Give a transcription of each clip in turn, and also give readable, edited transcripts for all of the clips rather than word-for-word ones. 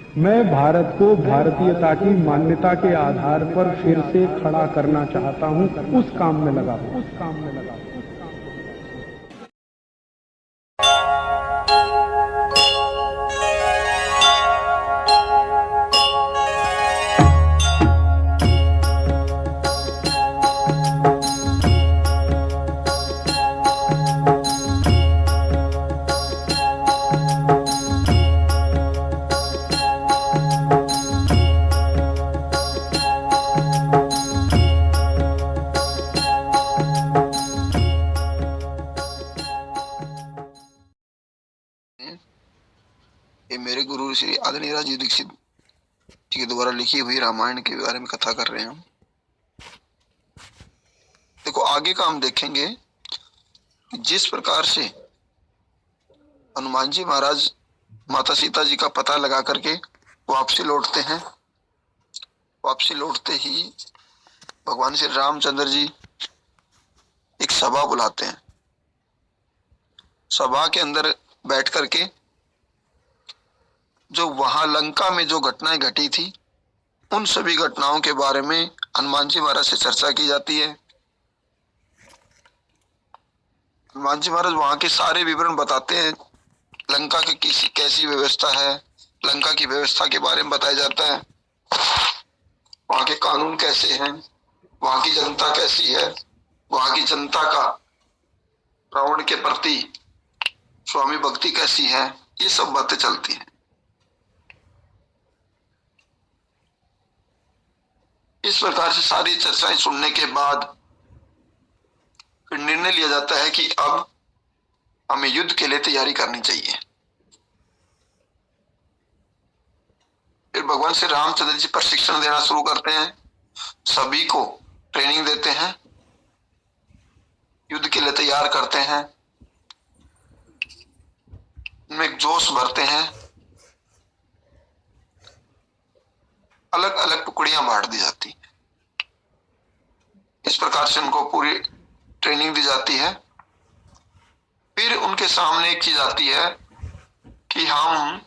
मैं भारत को भारतीयता की मान्यता के आधार पर फिर से खड़ा करना चाहता हूं, उस काम में लगा हूं। ये मेरे गुरु श्री आदरणीय राजीव दीक्षित जी के द्वारा लिखी हुई रामायण के बारे में कथा कर रहे हैं हम। देखो आगे का हम देखेंगे कि जिस प्रकार से हनुमान जी महाराज माता सीता जी का पता लगा करके वापसी लौटते हैं, वापसी लौटते ही भगवान श्री रामचंद्र जी एक सभा बुलाते हैं। सभा के अंदर बैठ करके जो वहां लंका में जो घटनाएं घटी थी उन सभी घटनाओं के बारे में हनुमान जी महाराज से चर्चा की जाती है। हनुमान जी महाराज वहां के सारे विवरण बताते हैं। लंका की कैसी व्यवस्था है, लंका की व्यवस्था के बारे में बताया जाता है। वहां के कानून कैसे हैं, वहां की जनता कैसी है, वहां की जनता का रावण के प्रति स्वामी भक्ति कैसी है, ये सब बातें चलती हैं। इस प्रकार से सारी चर्चाएं सुनने के बाद फिर निर्णय लिया जाता है कि अब हमें युद्ध के लिए तैयारी करनी चाहिए। फिर भगवान श्री रामचंद्र जी प्रशिक्षण देना शुरू करते हैं, सभी को ट्रेनिंग देते हैं, युद्ध के लिए तैयार करते हैं, उनमें एक जोश भरते हैं। अलग अलग टुकड़ियां बांट दी जाती हैं। इस प्रकार से उनको पूरी ट्रेनिंग दी जाती है। फिर उनके सामने एक चीज आती है कि हम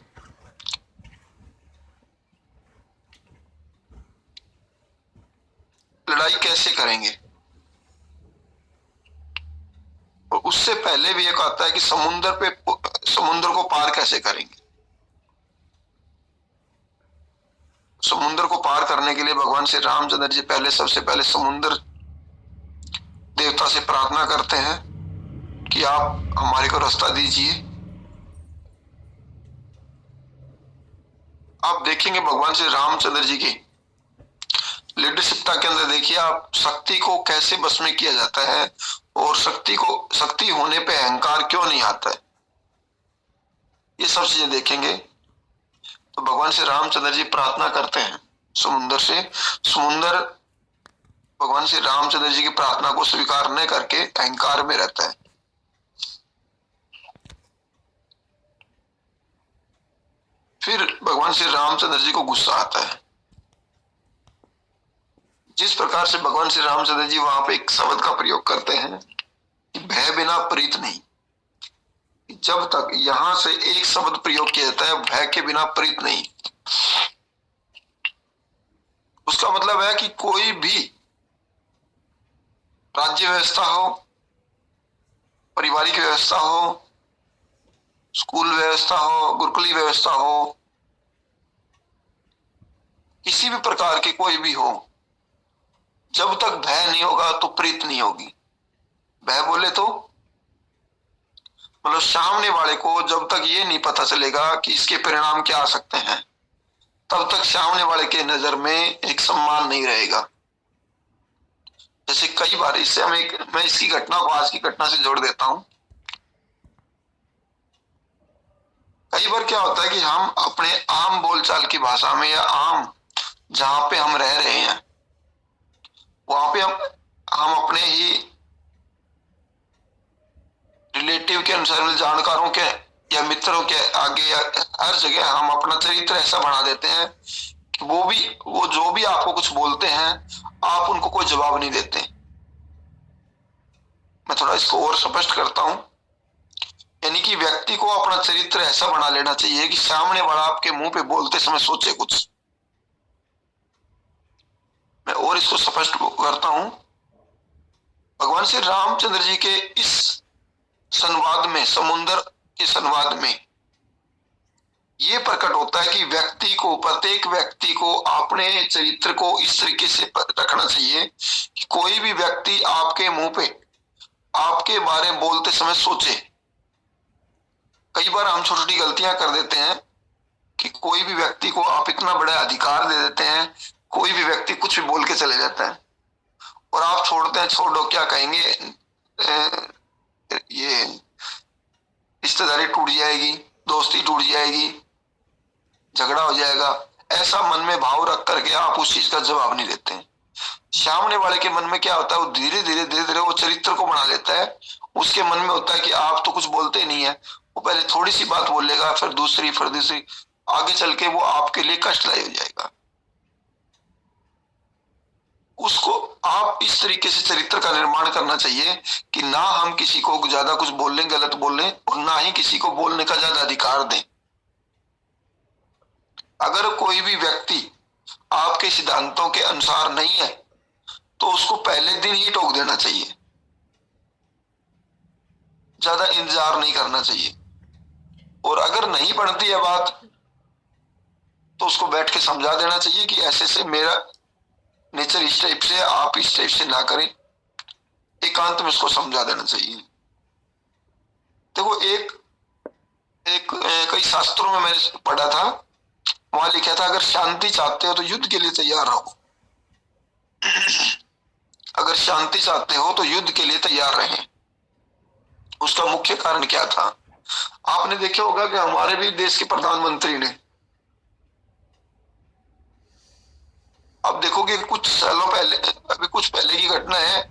लड़ाई कैसे करेंगे, और उससे पहले भी एक आता है कि समुद्र को पार कैसे करेंगे। समुद्र को पार करने के लिए भगवान श्री रामचंद्र जी सबसे पहले समुद्र देवता से प्रार्थना करते हैं कि आप हमारे को रास्ता दीजिए। आप देखेंगे भगवान श्री रामचंद्र जी की लीडरशिपता के अंदर देखिए आप शक्ति को कैसे बस में किया जाता है, और शक्ति होने पे अहंकार क्यों नहीं आता है, ये सब चीजें देखेंगे। तो भगवान श्री रामचंद्र जी प्रार्थना करते हैं समुद्र से। समुद्र भगवान श्री रामचंद्र जी की प्रार्थना को स्वीकार न करके अहंकार में रहता है। फिर भगवान श्री रामचंद्र जी को गुस्सा आता है। जिस प्रकार से भगवान श्री रामचंद्र जी वहां पे एक शब्द का प्रयोग करते हैं कि भय बिना प्रीत नहीं। जब तक यहां से एक शब्द प्रयोग किया जाता है, भय के बिना प्रीत नहीं, उसका मतलब है कि कोई भी राज्य व्यवस्था हो, पारिवारिक व्यवस्था हो, स्कूल व्यवस्था हो, गुरुकुली व्यवस्था हो, किसी भी प्रकार की कोई भी हो, जब तक भय नहीं होगा तो प्रीत नहीं होगी। भय बोले तो मतलब सामने वाले को जब तक ये नहीं पता चलेगा कि इसके परिणाम क्या आ सकते हैं, तब तक सामने वाले के नजर में एक सम्मान नहीं रहेगा। जैसे कई बार इससे मैं इसकी घटना को आज की घटना से जोड़ देता हूं। कई बार क्या होता है कि हम अपने आम बोलचाल की भाषा में या आम जहां पे हम रह रहे हैं वहां पे हम अपने ही रिलेटिव के अनुसार, जानकारों के या मित्रों के आगे या हर जगह हम अपना चरित्र ऐसा बना देते हैं कि वो जो भी आपको कुछ बोलते हैं आप उनको कोई जवाब नहीं देते। मैं थोड़ा इसको और स्पष्ट करता हूं यानी कि व्यक्ति को अपना चरित्र ऐसा बना लेना चाहिए कि सामने वाला आपके मुंह पे बोलते समय सोचे कुछ। मैं और इसको स्पष्ट करता हूं। भगवान श्री रामचंद्र जी के इस संवाद में, समुद्र के संवाद में ये प्रकट होता है कि व्यक्ति को, प्रत्येक व्यक्ति को अपने चरित्र को इस तरीके से रखना चाहिए कि कोई भी व्यक्ति आपके मुंह पे आपके बारे में बोलते समय सोचे। कई बार हम छोटी छोटी गलतियां कर देते हैं कि कोई भी व्यक्ति को आप इतना बड़ा अधिकार दे देते हैं, कोई भी व्यक्ति कुछ भी बोल के चले जाता है और आप छोड़ते हैं, छोड़ो क्या कहेंगे, ये रिश्तेदारी टूट जाएगी, दोस्ती टूट जाएगी, झगड़ा हो जाएगा, ऐसा मन में भाव रख करके आप उस चीज का जवाब नहीं देते हैं। सामने वाले के मन में क्या होता है, वो धीरे धीरे वो चरित्र को बना लेता है। उसके मन में होता है कि आप तो कुछ बोलते नहीं है, वो पहले थोड़ी सी बात बोलेगा, फिर दूसरी, फिर दूसरी, आगे चल के वो आपके लिए कष्टदायी हो जाएगा। उसको आप इस तरीके से चरित्र का निर्माण करना चाहिए कि ना हम किसी को ज्यादा कुछ बोल लें, गलत बोल लें, और ना ही किसी को बोलने का ज्यादा अधिकार दें। अगर कोई भी व्यक्ति आपके सिद्धांतों के अनुसार नहीं है तो उसको पहले दिन ही टोक देना चाहिए, ज्यादा इंतजार नहीं करना चाहिए। और अगर नहीं बनती है बात तो उसको बैठ के समझा देना चाहिए कि ऐसे से मेरा नेचर इस टाइप से, आप इस टाइप से ना करें। एकांत में उसको समझा देना चाहिए। देखो कई शास्त्रों में मैंने पढ़ा था, वहां लिखा था अगर शांति चाहते हो तो युद्ध के लिए तैयार रहो। अगर शांति चाहते हो तो युद्ध के लिए तैयार रहें। उसका मुख्य कारण क्या था? आपने देखा होगा कि हमारे भी देश के प्रधानमंत्री ने, अब देखोगे कुछ सालों पहले, अभी कुछ पहले की घटना है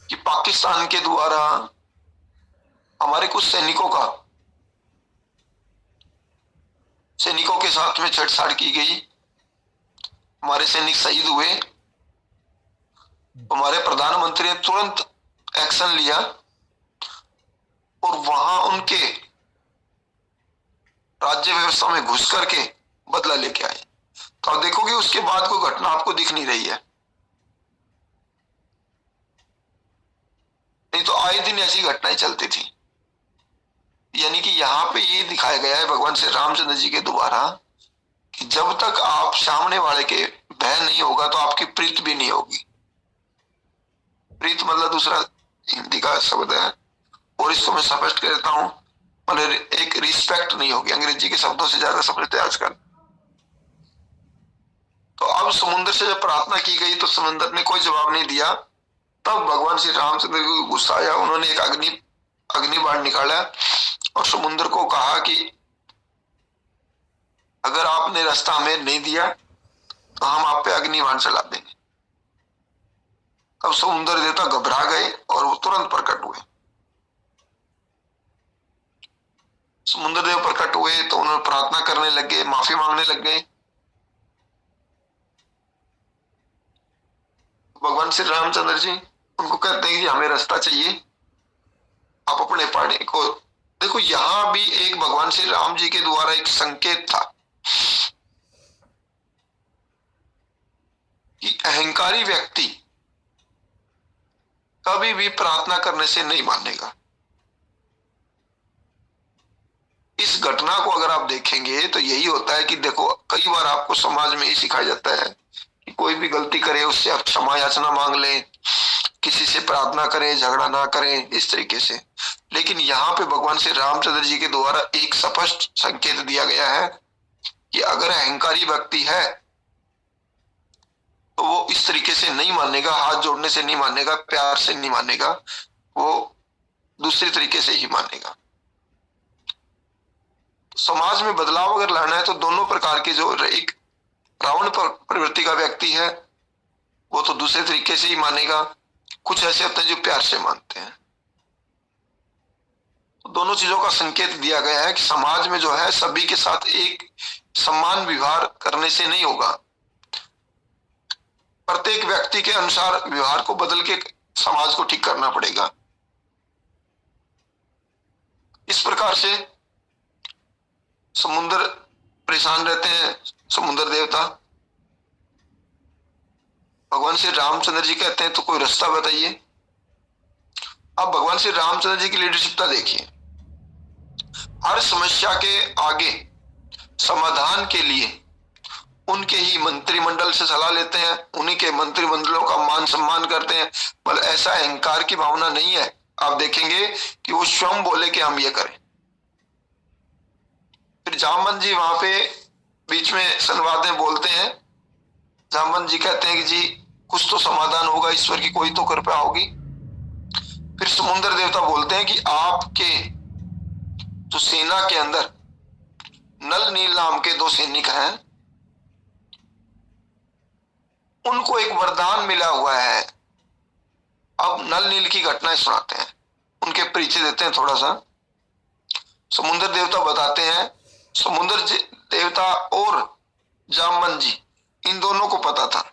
कि पाकिस्तान के द्वारा हमारे कुछ सैनिकों के साथ में छेड़छाड़ की गई, हमारे सैनिक शहीद हुए। हमारे प्रधानमंत्री ने तुरंत एक्शन लिया और वहां उनके राज्य व्यवस्था में घुस करके बदला लेके आए। तो आप देखोगे उसके बाद कोई घटना आपको दिख नहीं रही है। नहीं तो आए दिन ऐसी घटनाएं चलती थी। यानी कि यहाँ पे ये दिखाया गया है भगवान श्री रामचंद्र जी के द्वारा कि जब तक आप सामने वाले के भय नहीं होगा तो आपकी प्रीत भी नहीं होगी। प्रीत मतलब दूसरा हिंदी का शब्द है और इसको मैं स्पष्ट करता हूं, मतलब एक रिस्पेक्ट नहीं होगी। अंग्रेजी के शब्दों से ज्यादा समझते हैं आजकल। तो अब समुद्र से जब प्रार्थना की गई तो समुद्र ने कोई जवाब नहीं दिया। तब भगवान श्री रामचंद्र को गुस्सा आया, उन्होंने एक अग्नि बाण निकाला और समुद्र को कहा कि अगर आपने रास्ता हमें नहीं दिया तो हम आप पे अग्नि बाण चला देंगे। अब समुद्र देवता घबरा गए और वो तुरंत प्रकट हुए। समुद्र देव प्रकट हुए तो उन्होंने प्रार्थना करने लगे, माफी मांगने लग गए। भगवान श्री रामचंद्र जी उनको कहते हैं कि हमें रास्ता चाहिए, आप अपने पानी को देखो। यहां भी एक भगवान श्री राम जी के द्वारा एक संकेत था कि अहंकारी व्यक्ति कभी भी प्रार्थना करने से नहीं मानेगा। इस घटना को अगर आप देखेंगे तो यही होता है कि देखो कई बार आपको समाज में ये सिखाया जाता है कि कोई भी गलती करे उससे आप क्षमा याचना मांग लें, किसी से प्रार्थना करें, झगड़ा ना करें, इस तरीके से। लेकिन यहाँ पे भगवान श्री रामचंद्र जी के द्वारा एक स्पष्ट संकेत दिया गया है कि अगर अहंकारी व्यक्ति है तो वो इस तरीके से नहीं मानेगा, हाथ जोड़ने से नहीं मानेगा, प्यार से नहीं मानेगा, वो दूसरी तरीके से ही मानेगा। समाज में बदलाव अगर लाना है तो दोनों प्रकार के, जो एक रावण प्रवृत्ति का व्यक्ति है वो तो दूसरे तरीके से ही मानेगा, कुछ ऐसे होते हैं जो प्यार से मानते हैं। तो दोनों चीजों का संकेत दिया गया है कि समाज में जो है सभी के साथ एक समान व्यवहार करने से नहीं होगा। प्रत्येक व्यक्ति के अनुसार व्यवहार को बदल के समाज को ठीक करना पड़ेगा। इस प्रकार से समुद्र परेशान रहते हैं। समुद्र देवता भगवान श्री रामचंद्र जी कहते हैं तो कोई रास्ता बताइए। अब भगवान श्री रामचंद्र जी की लीडरशिपता देखिए। हर समस्या के आगे समाधान के लिए उनके ही मंत्रिमंडल से सलाह लेते हैं, उन्हीं के मंत्रिमंडलों का मान सम्मान करते हैं। मतलब ऐसा अहंकार की भावना नहीं है। आप देखेंगे कि वो स्वयं बोले कि हम ये करें। फिर जामवंत जी वहां पे बीच में संवाद में बोलते हैं। जामवंत जी कहते हैं कि जी कुछ तो समाधान होगा, ईश्वर की कोई तो कृपा होगी। फिर समुद्र देवता बोलते हैं कि आपके जो सेना के अंदर नल नील नाम के 2 सैनिक हैं, उनको एक वरदान मिला हुआ है। अब नल नील की घटनाएं सुनाते हैं, उनके परिचय देते हैं थोड़ा सा। समुद्र देवता बताते हैं, समुद्र देवता और जामवंत जी इन दोनों को पता था।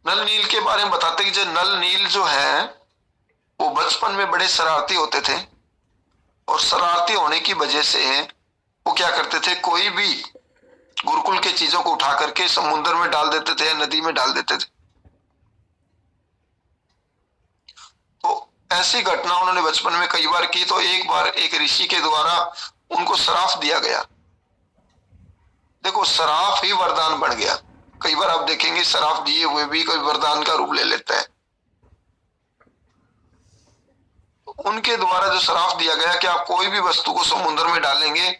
नल नील के बारे में बताते कि जो नल नील जो है वो बचपन में बड़े शरारती होते थे, और शरारती होने की वजह से वो क्या करते थे, कोई भी गुरुकुल के चीजों को उठा करके समुद्र में डाल देते थे या नदी में डाल देते थे। तो ऐसी घटना उन्होंने बचपन में कई बार की। तो एक बार एक ऋषि के द्वारा उनको श्राप दिया गया। देखो, श्राप ही वरदान बन गया। कई बार आप देखेंगे श्राप दिए हुए भी कोई वरदान का रूप ले लेता है। उनके द्वारा जो श्राप दिया गया कि आप कोई भी वस्तु को समुद्र में डालेंगे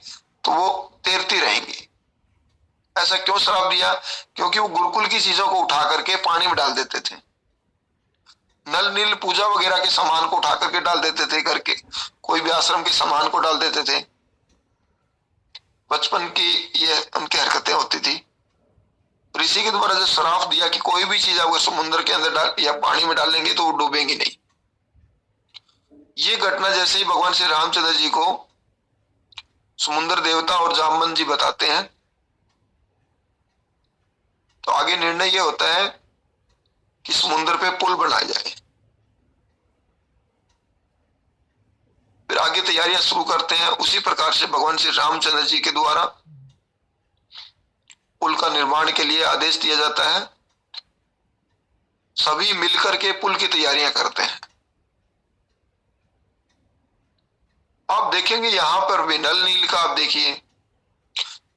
तो वो तैरती रहेंगी। ऐसा क्यों श्राप दिया? क्योंकि वो गुरुकुल की चीजों को उठा करके पानी में डाल देते थे। नल नील पूजा वगैरह के सामान को उठा करके डाल देते थे, करके कोई भी आश्रम के सामान को डाल देते थे। बचपन की ये उनकी हरकतें होती थी। ऋषि के द्वारा जो श्राप दिया कि कोई भी चीज अगर समुद्र के अंदर डाल या पानी में डालेंगे तो वो डूबेंगी नहीं। ये घटना जैसे ही भगवान श्री रामचंद्र जी को समुद्र देवता और जामवंत जी बताते हैं, तो आगे निर्णय ये होता है कि समुद्र पे पुल बनाया जाए। फिर आगे तैयारियां शुरू करते हैं। उसी प्रकार से भगवान श्री रामचंद्र जी के द्वारा पुल का निर्माण के लिए आदेश दिया जाता है। सभी मिलकर के पुल की तैयारियां करते हैं। आप देखेंगे यहां पर भी नल नील का, आप देखिए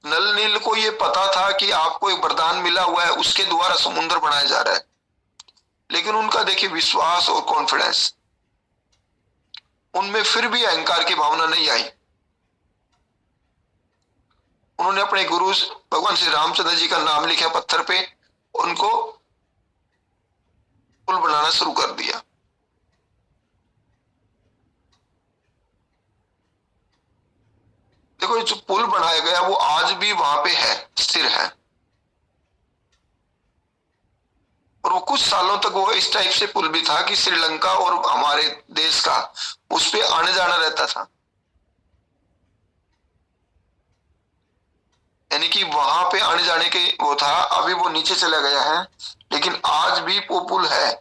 नल नील को ये पता था कि आपको एक वरदान मिला हुआ है, उसके द्वारा समुद्र बनाया जा रहा है। लेकिन उनका देखिए विश्वास और कॉन्फिडेंस, उनमें फिर भी अहंकार की भावना नहीं आई। उन्होंने अपने गुरु भगवान श्री रामचंद्र जी का नाम लिखा पत्थर पे, उनको पुल बनाना शुरू कर दिया। देखो, जो पुल बनाया गया वो आज भी वहां पे है, स्थिर है। और वो कुछ सालों तक वो इस टाइप से पुल भी था कि श्रीलंका और हमारे देश का उस पे आने जाना रहता था। यानी कि वहां पे आने जाने के वो था। अभी वो नीचे चला गया है, लेकिन आज भी वो पुल है।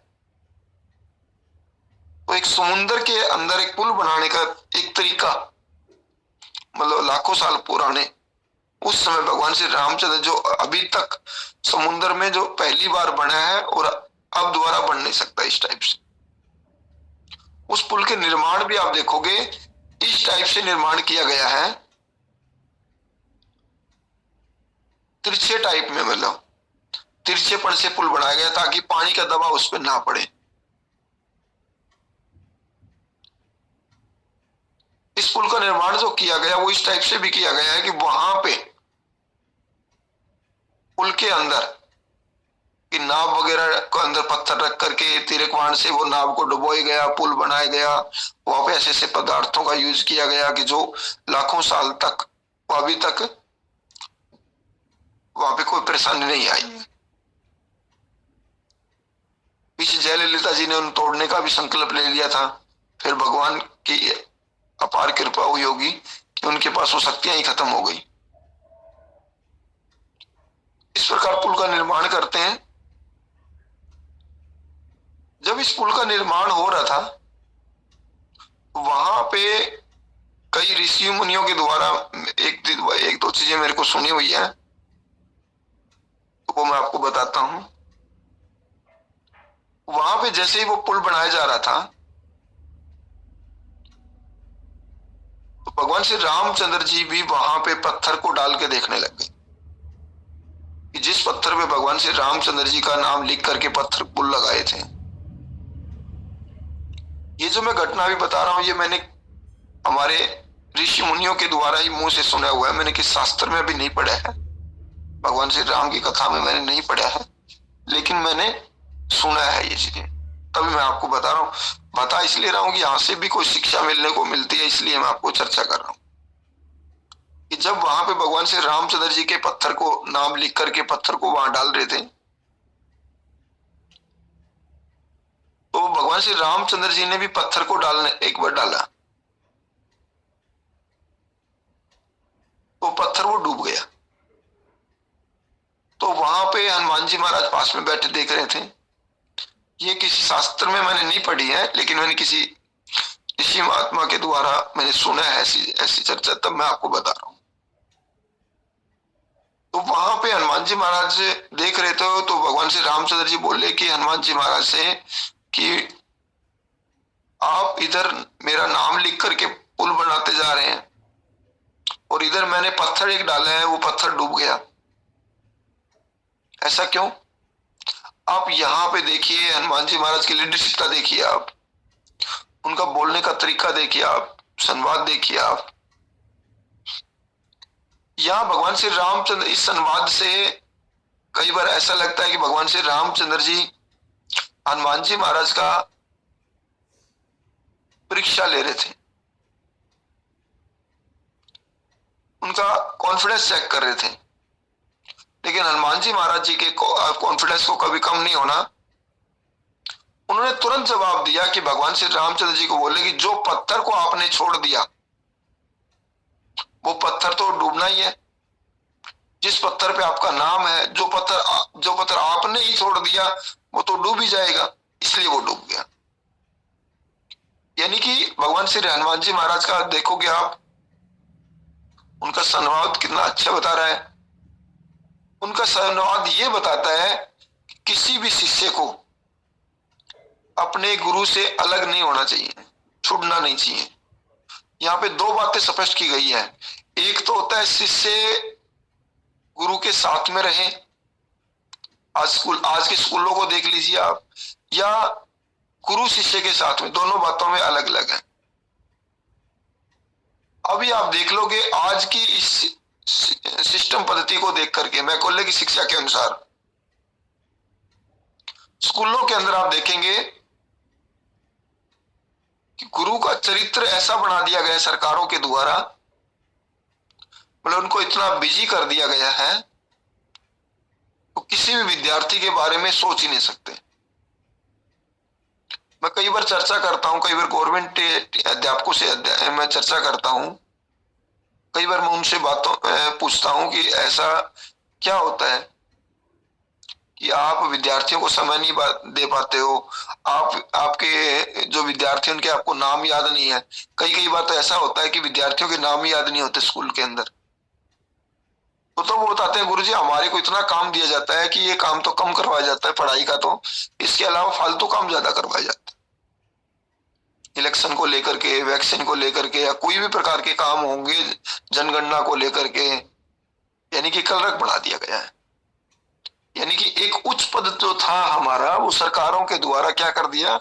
तो एक समुद्र के अंदर एक पुल बनाने का एक तरीका, मतलब लाखों साल पुराने, उस समय भगवान श्री रामचंद्र जो अभी तक समुद्र में जो पहली बार बना है और अब दोबारा बन नहीं सकता इस टाइप से। उस पुल के निर्माण भी आप देखोगे इस टाइप से निर्माण किया गया है, तिरछे टाइप में, मतलब तिरछेपन से पुल बनाया गया ताकि पानी का दबाव उस पर ना पड़े। इस पुल का निर्माण जो किया गया वो इस टाइप से भी किया गया है कि वहां पे पुल के अंदर कि नाव वगैरह को अंदर पत्थर रख करके तिरकवाण से वो नाव को डुबोया गया, पुल बनाया गया। वहां पे ऐसे ऐसे पदार्थों का यूज किया गया कि जो लाखों साल तक अभी तक वहां पे कोई परेशानी नहीं आई। पीछे जयललिता जी ने उन तोड़ने का भी संकल्प ले लिया था। फिर भगवान की अपार कृपा हुई होगी कि उनके पास वो शक्तियां ही खत्म हो गई। इस प्रकार पुल का निर्माण करते हैं। जब इस पुल का निर्माण हो रहा था, वहां पे कई ऋषि मुनियों के द्वारा एक दो चीजें मेरे को सुनी हुई है, तो वो मैं आपको बताता हूं। वहां पे जैसे ही वो पुल बनाया जा रहा था, तो भगवान श्री रामचंद्र जी भी वहां पे पत्थर को डाल के देखने लग गए कि जिस पत्थर पे भगवान श्री रामचंद्र जी का नाम लिख करके पत्थर पुल लगाए थे। ये जो मैं घटना भी बता रहा हूं, ये मैंने हमारे ऋषि मुनियों के द्वारा ही मुंह से सुना हुआ है, मैंने किसी शास्त्र में भी नहीं पढ़ा है, भगवान श्री राम की कथा में मैंने नहीं पढ़ा है, लेकिन मैंने सुना है ये चीजें, तभी मैं आपको बता रहा हूँ। बता इसलिए रहा हूँ कि यहां से भी कोई शिक्षा मिलने को मिलती है, इसलिए मैं आपको चर्चा कर रहा हूँ कि जब वहां पे भगवान श्री रामचंद्र जी के पत्थर को नाम लिख करके पत्थर को वहां डाल रहे थे, तो भगवान श्री रामचंद्र जी ने भी पत्थर को डालने एक बार डाला, तो पत्थर वो डूब गया। तो वहां पे हनुमान जी महाराज पास में बैठे देख रहे थे। ये किसी शास्त्र में मैंने नहीं पढ़ी है, लेकिन मैंने किसी ऋषि महात्मा के द्वारा मैंने सुना है ऐसी चर्चा, तब मैं आपको बता रहा हूं। तो वहां पे हनुमान जी महाराज देख रहे थे, तो भगवान श्री रामचंद्र जी बोले कि हनुमान जी महाराज से कि आप इधर मेरा नाम लिख करके पुल बनाते जा रहे हैं और इधर मैंने पत्थर एक डाला है, वो पत्थर डूब गया, ऐसा क्यों? आप यहाँ पे देखिए, हनुमान जी महाराज की लीडरशिप देखिए, आप उनका बोलने का तरीका देखिए, आप संवाद देखिए। आप यहाँ भगवान श्री रामचंद्र, इस संवाद से कई बार ऐसा लगता है कि भगवान श्री रामचंद्र जी हनुमान जी महाराज का परीक्षा ले रहे थे, उनका कॉन्फिडेंस चेक कर रहे थे। लेकिन हनुमान जी महाराज जी के कॉन्फिडेंस को कभी कम नहीं होना। उन्होंने तुरंत जवाब दिया कि भगवान श्री रामचंद्र जी को बोले कि जो पत्थर को आपने छोड़ दिया, वो पत्थर तो डूबना ही है। जिस पत्थर पे आपका नाम है, जो पत्थर आपने ही छोड़ दिया, वो तो डूब ही जाएगा, इसलिए वो डूब गया। यानी कि भगवान श्री हनुमान जी महाराज का देखोगे आप, उनका संवाद कितना अच्छा बता रहा है। उनका संवाद ये बताता है कि किसी भी शिष्य को अपने गुरु से अलग नहीं होना चाहिए, छूटना नहीं चाहिए। यहाँ पे दो बातें स्पष्ट की गई है। एक तो होता है शिष्य गुरु के साथ में रहे, आज के स्कूलों को देख लीजिए आप, या गुरु शिष्य के साथ में, दोनों बातों में अलग अलग है। अभी आप देख लोगे आज की इस सिस्टम पद्धति को देख करके, मैकॉले की शिक्षा के अनुसार स्कूलों के अंदर आप देखेंगे कि गुरु का चरित्र ऐसा बना दिया गया है सरकारों के द्वारा, मतलब उनको इतना बिजी कर दिया गया है, तो किसी भी विद्यार्थी के बारे में सोच ही नहीं सकते। मैं कई बार चर्चा करता हूं, कई बार गवर्नमेंट अध्यापकों से मैं चर्चा करता हूं, कई बार मैं उनसे बातों पूछता हूं कि ऐसा क्या होता है कि आप विद्यार्थियों को समय नहीं दे पाते हो, आपके जो विद्यार्थी उनके आपको नाम याद नहीं है। कई बार तो ऐसा होता है कि विद्यार्थियों के नाम ही याद नहीं होते स्कूल के अंदर। तो वो बताते हैं गुरुजी हमारे को इतना काम दिया जाता है कि ये काम तो कम करवाया जाता है पढ़ाई का, तो इसके अलावा फालतू काम ज्यादा करवाया जाता है। इलेक्शन को लेकर के, वैक्सीन को लेकर के, या कोई भी प्रकार के काम होंगे जनगणना को लेकर के, यानी कि कलरक बढ़ा दिया गया है। यानी कि एक उच्च पद जो था हमारा, वो सरकारों के द्वारा क्या कर दिया,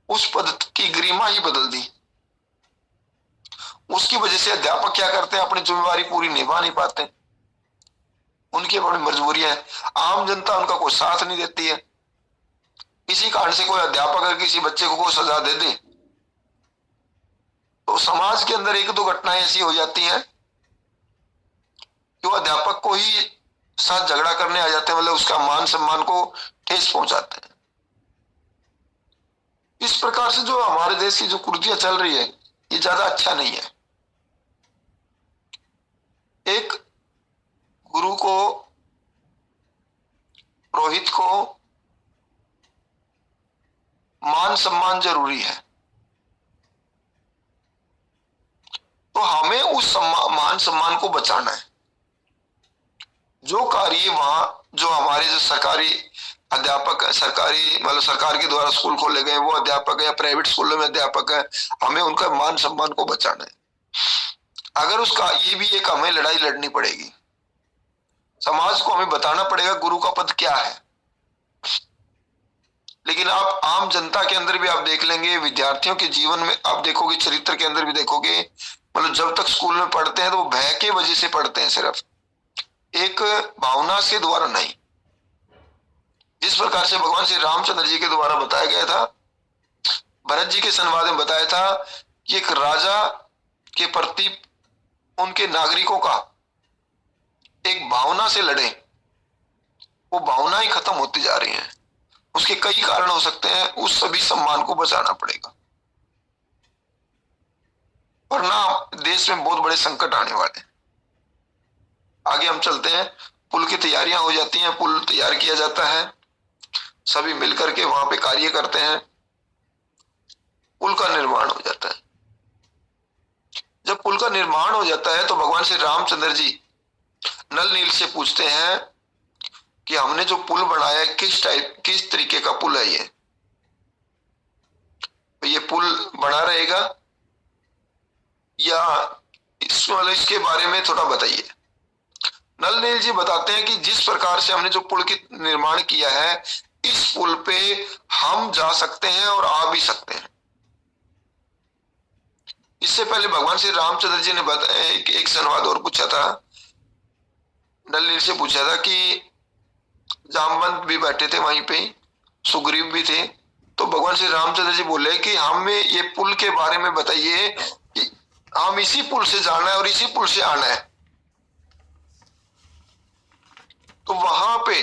उस पद की गरिमा ही बदल दी। उसकी वजह से अध्यापक क्या करते हैं, अपनी जिम्मेवारी पूरी निभा नहीं पाते, उनकी बड़ी मजबूरियां है। आम जनता उनका कोई साथ नहीं देती है। इसी कारण से कोई अध्यापक अगर किसी बच्चे को कोई सजा दे दे, तो समाज के अंदर एक दो घटनाएं ऐसी हो जाती हैं कि वो अध्यापक को ही साथ झगड़ा करने आ जाते हैं, मतलब उसका मान सम्मान को ठेस पहुंचाते हैं। इस प्रकार से जो हमारे देश की जो कुर्तियां चल रही है, ये ज्यादा अच्छा नहीं है। एक गुरु को, पुरोहित को मान सम्मान जरूरी है। तो हमें उस मान सम्मान को बचाना है। जो कार्य वहां, जो हमारे जो सरकारी अध्यापक है, सरकारी मतलब सरकार के द्वारा स्कूल खोले गए वो अध्यापक है या प्राइवेट स्कूलों में अध्यापक है, हमें उनका मान सम्मान को बचाना है। अगर उसका ये भी एक हमें लड़ाई लड़नी पड़ेगी, समाज को हमें बताना पड़ेगा गुरु का पद क्या है। लेकिन आप आम जनता के अंदर भी आप देख लेंगे, विद्यार्थियों के जीवन में आप देखोगे, चरित्र के अंदर भी देखोगे, मतलब जब तक स्कूल में पढ़ते हैं तो वो भय के वजह से पढ़ते हैं, सिर्फ एक भावना से द्वारा नहीं। जिस प्रकार से भगवान श्री रामचंद्र जी के द्वारा बताया गया था, भरत जी के संवाद में बताया था कि एक राजा के प्रति उनके नागरिकों का एक भावना से लड़े, वो भावना ही खत्म होती जा रही है। उसके कई कारण हो सकते हैं, उस सभी सम्मान को बचाना पड़ेगा, वरना देश में बहुत बड़े संकट आने वाले हैं। आगे हम चलते हैं। पुल की तैयारियां हो जाती हैं, पुल तैयार किया जाता है, सभी मिलकर के वहां पे कार्य करते हैं, पुल का निर्माण हो जाता है। जब पुल का निर्माण हो जाता है तो भगवान श्री रामचंद्र जी नल नील से पूछते हैं कि हमने जो पुल बनाया है किस तरीके का पुल है ये पुल बना रहेगा या इसके बारे में थोड़ा बताइए। नल नील जी बताते हैं कि जिस प्रकार से हमने जो पुल की निर्माण किया है, इस पुल पे हम जा सकते हैं और आ भी सकते हैं। इससे पहले भगवान श्री रामचंद्र जी ने एक संवाद और पूछा था, नल नील से पूछा था कि जामवंत भी बैठे थे वहीं पे, सुग्रीव भी थे, तो भगवान श्री रामचंद्र जी बोले कि हमें ये पुल के बारे में बताइए कि हम इसी पुल से जाना है और इसी पुल से आना है। तो वहां पे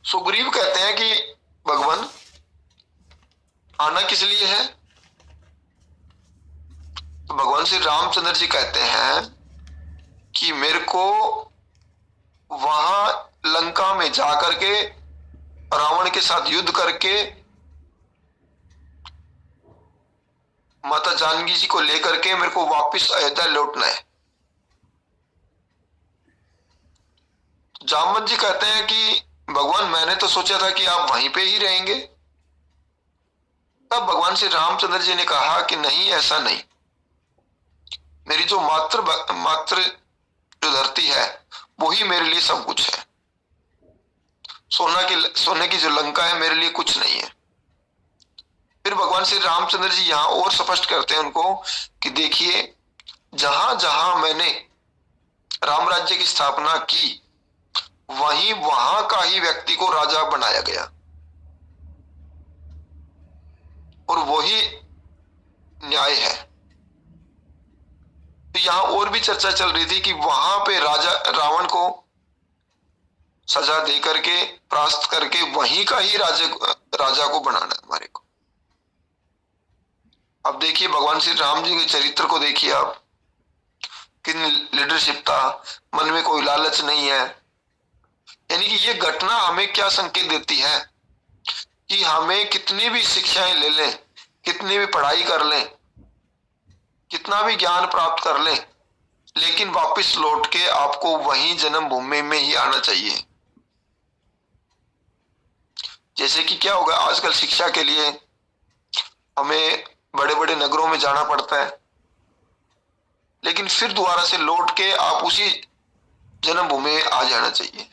सुग्रीव कहते हैं कि भगवान आना किस लिए है? तो भगवान श्री रामचंद्र जी कहते हैं कि मेरे को वहां लंका में जाकर के रावण के साथ युद्ध करके माता जानकी जी को लेकर के मेरे को वापस अयोध्या लौटना है। जामवंत जी कहते हैं कि भगवान मैंने तो सोचा था कि आप वहीं पे ही रहेंगे। तब भगवान श्री रामचंद्र जी ने कहा कि नहीं, ऐसा नहीं, मेरी जो मात्र जो धरती है वही मेरे लिए सब कुछ है। सोने की जो लंका है मेरे लिए कुछ नहीं है। फिर भगवान श्री रामचंद्र जी यहां और स्पष्ट करते हैं उनको कि देखिए, जहां जहां मैंने राम राज्य की स्थापना की वहां का ही व्यक्ति को राजा बनाया गया, और वही न्याय है। तो यहां और भी चर्चा चल रही थी कि वहां पे राजा रावण को सजा दे करके परास्त करके वहीं का ही राजा को बनाना हमारे को। अब देखिए भगवान श्री राम जी के चरित्र को देखिए आप, कितनी लीडरशिप था, मन में कोई लालच नहीं है। यानी कि ये घटना हमें क्या संकेत देती है कि हमें कितनी भी शिक्षाएं ले लें, कितनी भी पढ़ाई कर लें, कितना भी ज्ञान प्राप्त कर लें, लेकिन वापस लौट के आपको वहीं जन्मभूमि में ही आना चाहिए। जैसे कि क्या होगा, आजकल शिक्षा के लिए हमें बड़े बड़े नगरों में जाना पड़ता है, लेकिन फिर दोबारा से लौट के आप उसी जन्मभूमि में आ जाना चाहिए।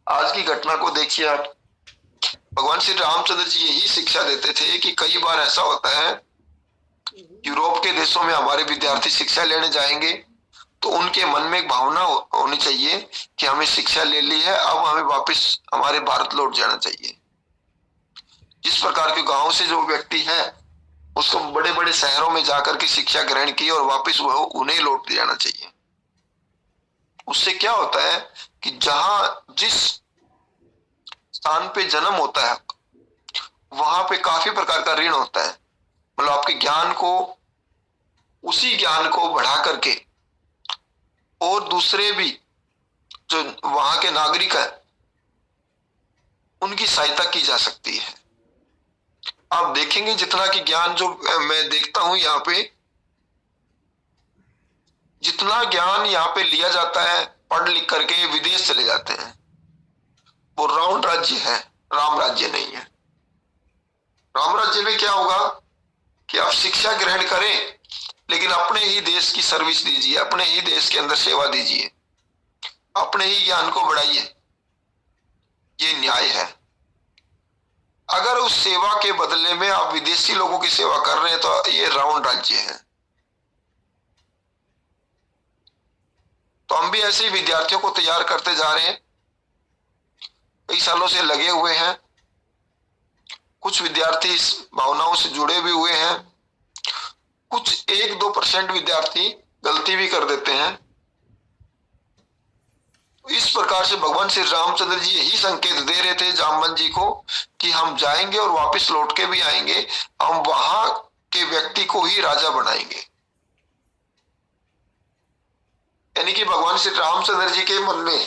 आज की घटना को देखिए आप, भगवान श्री रामचंद्र जी यही शिक्षा देते थे कि कई बार ऐसा होता है, यूरोप के देशों में हमारे विद्यार्थी शिक्षा लेने जाएंगे तो उनके मन में एक भावना होनी चाहिए कि हमें शिक्षा ले ली है, अब हमें वापस हमारे भारत लौट जाना चाहिए। जिस प्रकार के गांव से जो व्यक्ति है उसको बड़े बड़े शहरों में जाकर के शिक्षा ग्रहण की और वापस वह उन्हें लौट जाना चाहिए। उससे क्या होता है कि जहां जिस स्थान पे जन्म होता है वहां पे काफी प्रकार का ऋण होता है। मतलब आपके ज्ञान को, उसी ज्ञान को बढ़ा करके और दूसरे भी जो वहां के नागरिक हैं उनकी सहायता की जा सकती है। आप देखेंगे जितना कि ज्ञान जो मैं देखता हूं यहाँ पे, जितना ज्ञान यहाँ पे लिया जाता है पढ़ लिख करके विदेश चले जाते हैं, वो राउंड राज्य है, राम राज्य नहीं है। राम राज्य में क्या होगा कि आप शिक्षा ग्रहण करें लेकिन अपने ही देश की सर्विस दीजिए, अपने ही देश के अंदर सेवा दीजिए, अपने ही ज्ञान को बढ़ाइए, ये न्याय है। अगर उस सेवा के बदले में आप विदेशी लोगों की सेवा कर रहे हैं तो ये रावण राज्य है। तो हम भी ऐसे ही विद्यार्थियों को तैयार करते जा रहे हैं, कई सालों से लगे हुए हैं। कुछ विद्यार्थी इस भावनाओं से जुड़े भी हुए हैं, कुछ 1-2% विद्यार्थी गलती भी कर देते हैं। इस प्रकार से भगवान श्री रामचंद्र जी यही संकेत दे रहे थे जामवंत जी को कि हम जाएंगे और वापस लौट के भी आएंगे, हम वहां के व्यक्ति को ही राजा बनाएंगे। यानी कि भगवान श्री रामचंद्र जी के मन में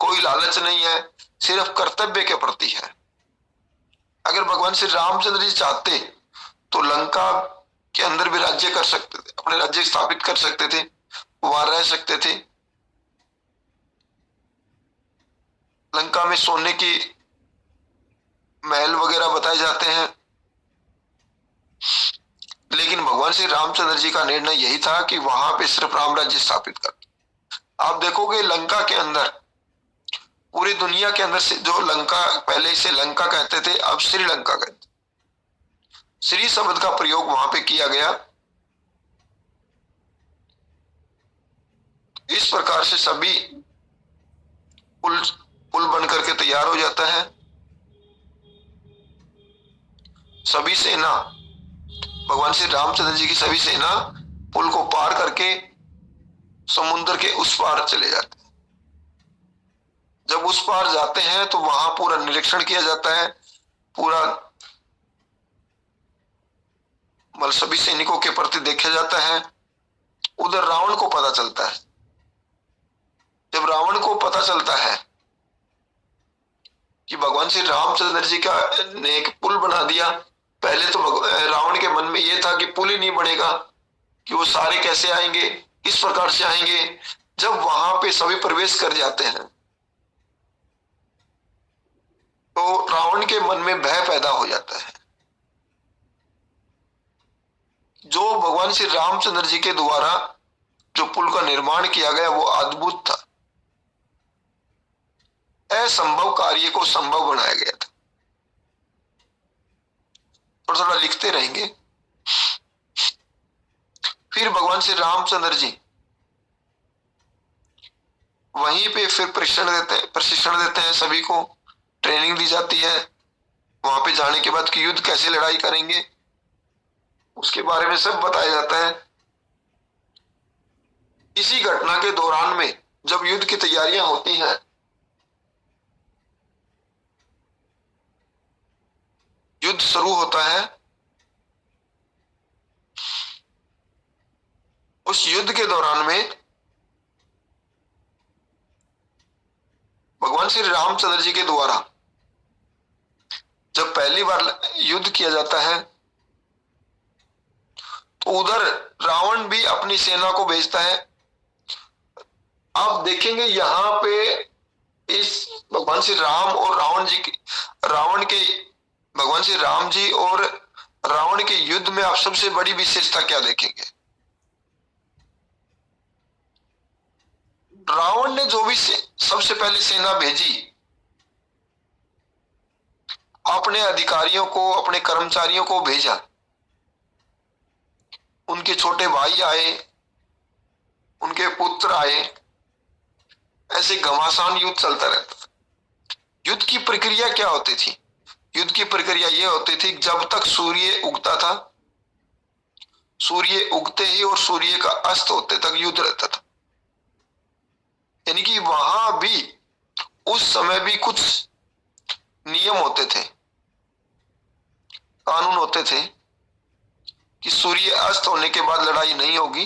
कोई लालच नहीं है, सिर्फ कर्तव्य के प्रति है। अगर भगवान श्री रामचंद्र जी चाहते तो लंका के अंदर भी राज्य कर सकते थे, अपने राज्य स्थापित कर सकते थे, वहां रह सकते थे। लंका में सोने की महल वगैरह बताए जाते हैं, लेकिन भगवान श्री रामचंद्र जी का निर्णय यही था कि वहां पे सिर्फ राम राज्य स्थापित कर। आप देखोगे लंका के अंदर, पूरी दुनिया के अंदर से जो लंका, पहले इसे लंका कहते थे, अब श्रीलंका कहते। श्री शब्द का प्रयोग वहां पे किया गया। इस प्रकार से सभी पुल बन करके तैयार हो जाता है। सभी सेना, भगवान श्री रामचंद्र जी की सभी सेना पुल को पार करके समुद्र के उस पार चले जाते हैं। जब उस पार जाते हैं तो वहां पूरा निरीक्षण किया जाता है, पूरा सभी सैनिकों के प्रति देखा जाता है। उधर रावण को पता चलता है। जब रावण को पता चलता है कि भगवान श्री रामचंद्र जी का ने एक पुल बना दिया, पहले तो रावण के मन में यह था कि पुल ही नहीं बनेगा, कि वो सारे कैसे आएंगे, किस प्रकार से आएंगे। जब वहां पे सभी प्रवेश कर जाते हैं तो रावण के मन में भय पैदा हो जाता है। जो भगवान श्री रामचंद्र जी के द्वारा जो पुल का निर्माण किया गया वो अद्भुत था, असंभव कार्य को संभव बनाया गया था। थोड़ा थोड़ा लिखते रहेंगे। फिर भगवान श्री रामचंद्र जी वहीं पे फिर प्रशिक्षण देते हैं, सभी को ट्रेनिंग दी जाती है। वहां पे जाने के बाद कि युद्ध कैसे लड़ाई करेंगे उसके बारे में सब बताया जाता है। इसी घटना के दौरान में जब युद्ध की तैयारियां होती हैं, युद्ध शुरू होता है। उस युद्ध के दौरान में भगवान श्री रामचंद्र जी के द्वारा जब पहली बार युद्ध किया जाता है तो उधर रावण भी अपनी सेना को भेजता है। आप देखेंगे यहां पे इस भगवान श्री राम और भगवान श्री राम जी और रावण के युद्ध में आप सबसे बड़ी विशेषता क्या देखेंगे? रावण ने जो भी सबसे पहले सेना भेजी, अपने अधिकारियों को, अपने कर्मचारियों को भेजा। उनके छोटे भाई आए, उनके पुत्र आए, ऐसे घमासान युद्ध चलता रहता था। युद्ध की प्रक्रिया क्या होती थी? युद्ध की प्रक्रिया यह होती थी जब तक सूर्य उगता था, सूर्य उगते ही और सूर्य का अस्त होते तक युद्ध रहता था। यानी कि वहां भी उस समय भी कुछ नियम होते थे, कानून होते थे कि सूर्य अस्त होने के बाद लड़ाई नहीं होगी।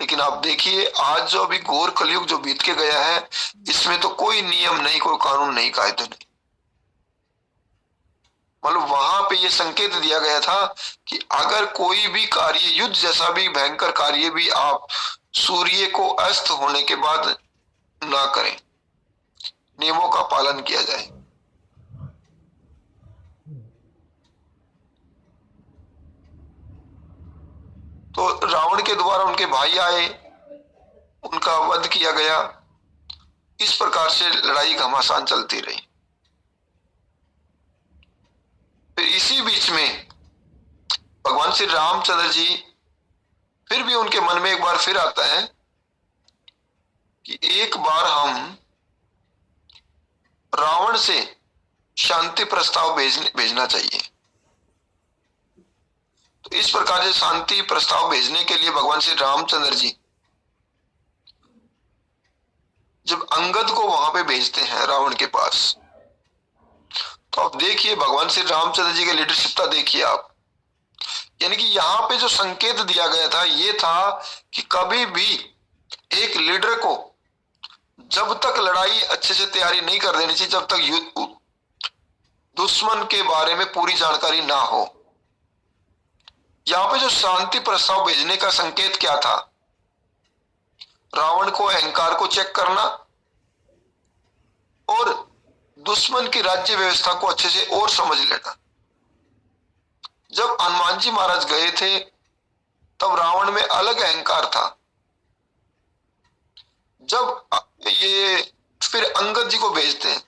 लेकिन आप देखिए आज जो अभी घोर कलयुग जो बीत के गया है, इसमें तो कोई नियम नहीं, कोई कानून नहीं, कायदे नहीं। मतलब वहां पे ये संकेत दिया गया था कि अगर कोई भी कार्य, युद्ध जैसा भी भयंकर कार्य भी आप सूर्य को अस्त होने के बाद ना करें, नियमों का पालन किया जाए। तो रावण के द्वारा उनके भाई आए, उनका वध किया गया। इस प्रकार से लड़ाई घमासान चलती रही। फिर इसी बीच में भगवान श्री रामचंद्र जी, फिर भी उनके मन में एक बार फिर आता है कि एक बार हम रावण से शांति प्रस्ताव भेजना चाहिए। तो इस प्रकार से शांति प्रस्ताव भेजने के लिए भगवान श्री रामचंद्र जी जब अंगद को वहां पे भेजते हैं रावण के पास, तो आप देखिए भगवान श्री रामचंद्र जी की लीडरशिपता देखिए आप। यानी कि यहाँ पे जो संकेत दिया गया था ये था कि कभी भी एक लीडर को जब तक लड़ाई अच्छे से तैयारी नहीं कर देनी चाहिए, जब तक दुश्मन के बारे में पूरी जानकारी ना हो। यहाँ पे जो शांति प्रस्ताव भेजने का संकेत क्या था? रावण को अहंकार को चेक करना और दुश्मन की राज्य व्यवस्था को अच्छे से और समझ लेना। जब हनुमान जी महाराज गए थे तब रावण में अलग अहंकार था। जब ये फिर अंगद जी को भेजते हैं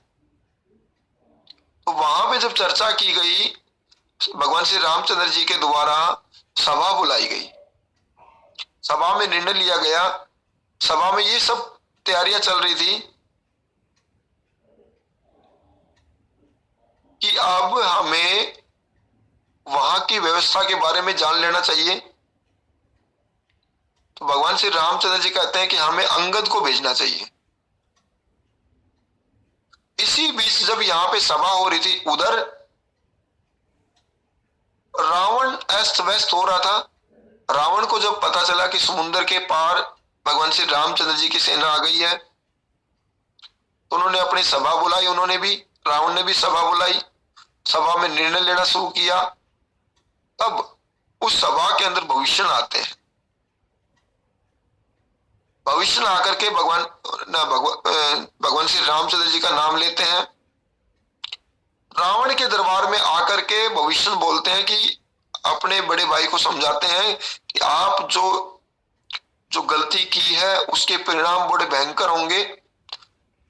तो वहां पे जब चर्चा की गई, भगवान श्री रामचंद्र जी के द्वारा सभा बुलाई गई, सभा में निर्णय लिया गया। सभा में ये सब तैयारियां चल रही थी कि अब हमें वहां की व्यवस्था के बारे में जान लेना चाहिए। तो भगवान श्री रामचंद्र जी कहते हैं कि हमें अंगद को भेजना चाहिए। इसी बीच जब यहां पे सभा हो रही थी, उधर रावण अस्त व्यस्त हो रहा था। रावण को जब पता चला कि समुद्र के पार भगवान श्री रामचंद्र जी की सेना आ गई है, तो उन्होंने अपनी सभा बुलाई। उन्होंने भी, रावण ने भी सभा बुलाई, सभा में निर्णय लेना शुरू किया। तब उस सभा के अंदर भविष्य आते हैं। भविष्य आकर के भगवान श्री रामचंद्र जी का नाम लेते हैं। रावण के दरबार में आकर के भविष्य बोलते हैं कि अपने बड़े भाई को समझाते हैं कि आप जो गलती की है उसके परिणाम बड़े भयंकर होंगे।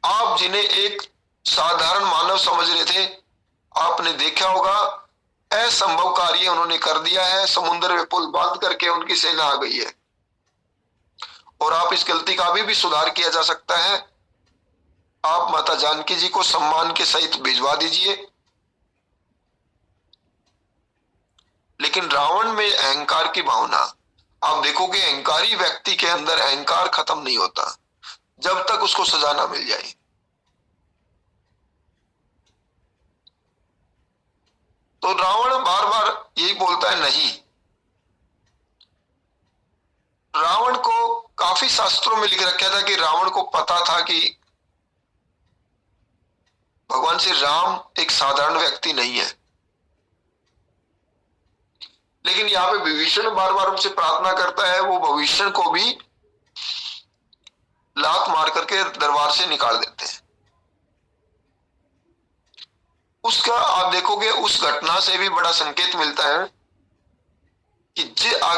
आप जिन्हें एक साधारण मानव समझ रहे थे, आपने देखा होगा असंभव कार्य उन्होंने कर दिया है। समुद्र में पुल बांध करके उनकी सेना आ गई है और आप इस गलती का अभी भी सुधार किया जा सकता है। आप माता जानकी जी को सम्मान के सहित भिजवा दीजिए। लेकिन रावण में अहंकार की भावना, आप देखोगे अहंकारी व्यक्ति के अंदर अहंकार खत्म नहीं होता जब तक उसको सजा ना मिल जाए। तो रावण बार बार यही बोलता है नहीं। रावण को काफी शास्त्रों में लिख रखा था कि रावण को पता था कि भगवान श्री राम एक साधारण व्यक्ति नहीं है। लेकिन यहाँ पे विभीषण बार बार उनसे प्रार्थना करता है, वो विभीषण को भी लात मार करके दरबार से निकाल देते हैं। उसका आप देखोगे उस घटना से भी बड़ा संकेत मिलता है कि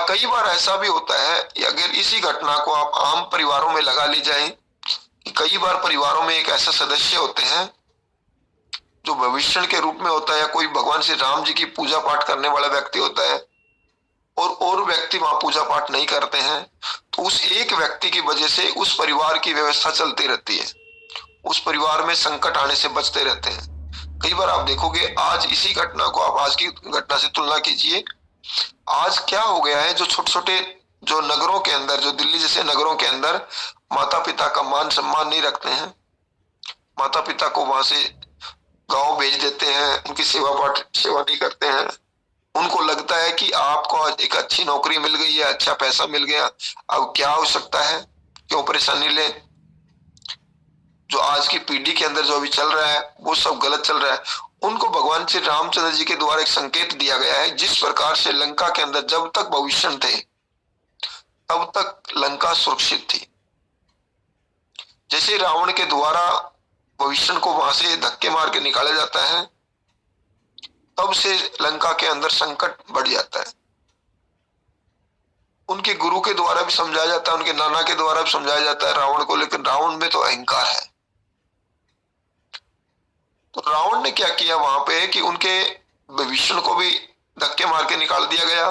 कई बार ऐसा भी होता है कि अगर इसी घटना को आप आम परिवारों में लगा ली जाए कि कई बार परिवारों में एक ऐसा सदस्य होते हैं जो भविष्य के रूप में होता है, या कोई भगवान श्री राम जी की पूजा पाठ करने वाला व्यक्ति होता है और व्यक्ति वहां पूजा पाठ नहीं करते हैं, तो उस एक व्यक्ति की वजह से उस परिवार की व्यवस्था चलती रहती है, उस परिवार में संकट आने से बचते रहते हैं। कई बार आप देखोगे, आज इसी घटना को आप आज की घटना से तुलना कीजिए। आज क्या हो गया है, जो छोटे छोटे जो नगरों के अंदर, जो दिल्ली जैसे नगरों के अंदर माता पिता का मान सम्मान नहीं रखते हैं, माता पिता को वहां से गांव भेज देते हैं, उनकी सेवा नहीं करते हैं। उनको लगता है कि आपको एक अच्छी नौकरी मिल गई है, अच्छा पैसा मिल गया, अब क्या हो सकता है, क्यों परेशानी ले। जो आज की पीढ़ी के अंदर जो अभी चल रहा है वो सब गलत चल रहा है। उनको भगवान श्री रामचंद्र जी के द्वारा एक संकेत दिया गया है, जिस प्रकार से लंका के अंदर जब तक भविष्य थे तब तक लंका सुरक्षित थी। जैसे रावण के द्वारा भविष्य को वहां से धक्के मार के निकाला जाता है, तब से लंका के अंदर संकट बढ़ जाता है। उनके गुरु के द्वारा भी समझाया जाता है, उनके नाना के द्वारा भी समझाया जाता है रावण को, लेकिन रावण में तो अहंकार है। तो रावण ने क्या किया वहां पे कि उनके विभीषण को भी धक्के मार के निकाल दिया गया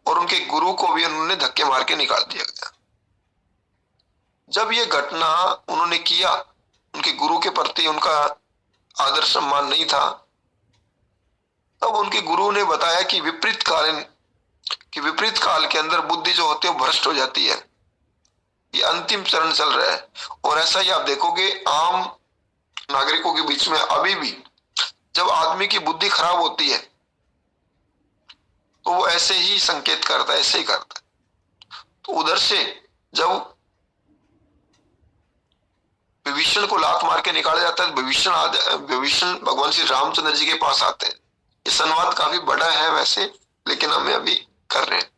और उनके गुरु को भी उन्होंने धक्के मार के निकाल दिया गया। जब ये घटना उन्होंने किया, उनके गुरु के प्रति उनका आदर सम्मान नहीं था, तब उनके गुरु ने बताया कि विपरीत काल के अंदर बुद्धि जो होती है वो भ्रष्ट हो जाती है। ये अंतिम चरण चल रहा है और ऐसा ही आप देखोगे आम नागरिकों के बीच में अभी भी जब आदमी की बुद्धि खराब होती है तो वो ऐसे ही संकेत करता है, ऐसे ही करता है। तो उधर से जब विभीषण को लात मार के निकाला जाता है, विभीषण भगवान श्री रामचंद्र जी के पास आते हैं। ये संवाद काफी बड़ा है वैसे, लेकिन हमें अभी कर रहे हैं।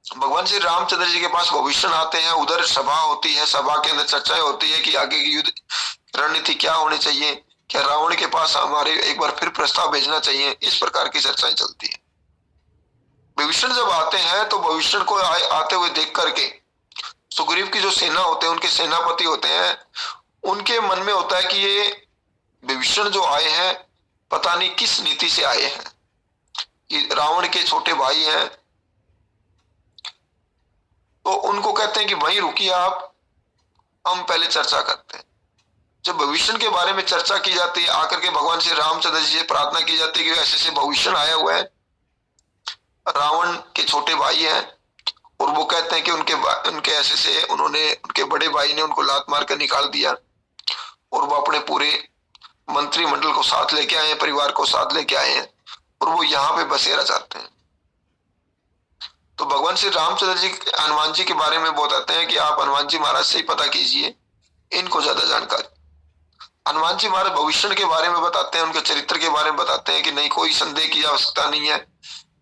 भगवान श्री रामचंद्र जी के पास विभीषण आते हैं, उधर सभा होती है, सभा के अंदर चर्चाएं होती है कि आगे की युद्ध रणनीति क्या होनी चाहिए, क्या रावण के पास हमारे एक बार फिर प्रस्ताव भेजना चाहिए, इस प्रकार की चर्चाएं चलती है। विभीषण जब आते हैं तो विभीषण को आते हुए देख करके सुग्रीव की जो सेना होते हैं, उनके सेनापति होते हैं, उनके मन में होता है कि ये विभीषण जो आए हैं पता नहीं किस नीति से आए हैं, ये रावण के छोटे भाई हैं। तो उनको कहते हैं कि वहीं रुकिए आप, हम पहले चर्चा करते हैं। जब विभीषण के बारे में चर्चा की जाती है, आकर के भगवान श्री रामचंद्र जी से प्रार्थना की जाती है कि ऐसे ऐसे विभीषण आया हुआ है, रावण के छोटे भाई हैं, और वो कहते हैं कि उनके ऐसे से उनके बड़े भाई ने उनको लात मार कर निकाल दिया और वो अपने पूरे मंत्रिमंडल को साथ लेके आए हैं, परिवार को साथ लेके आए हैं और वो यहाँ पे बसेरा चाहते हैं। तो भगवान श्री रामचंद्र जी हनुमान जी के बारे में बताते हैं कि आप हनुमान जी महाराज से ही पता कीजिए, इनको ज्यादा जानकारी। हनुमान जी महाराज भविष्य के बारे में बताते हैं, उनके चरित्र के बारे में बताते हैं कि नहीं, कोई संदेह की आवश्यकता नहीं है,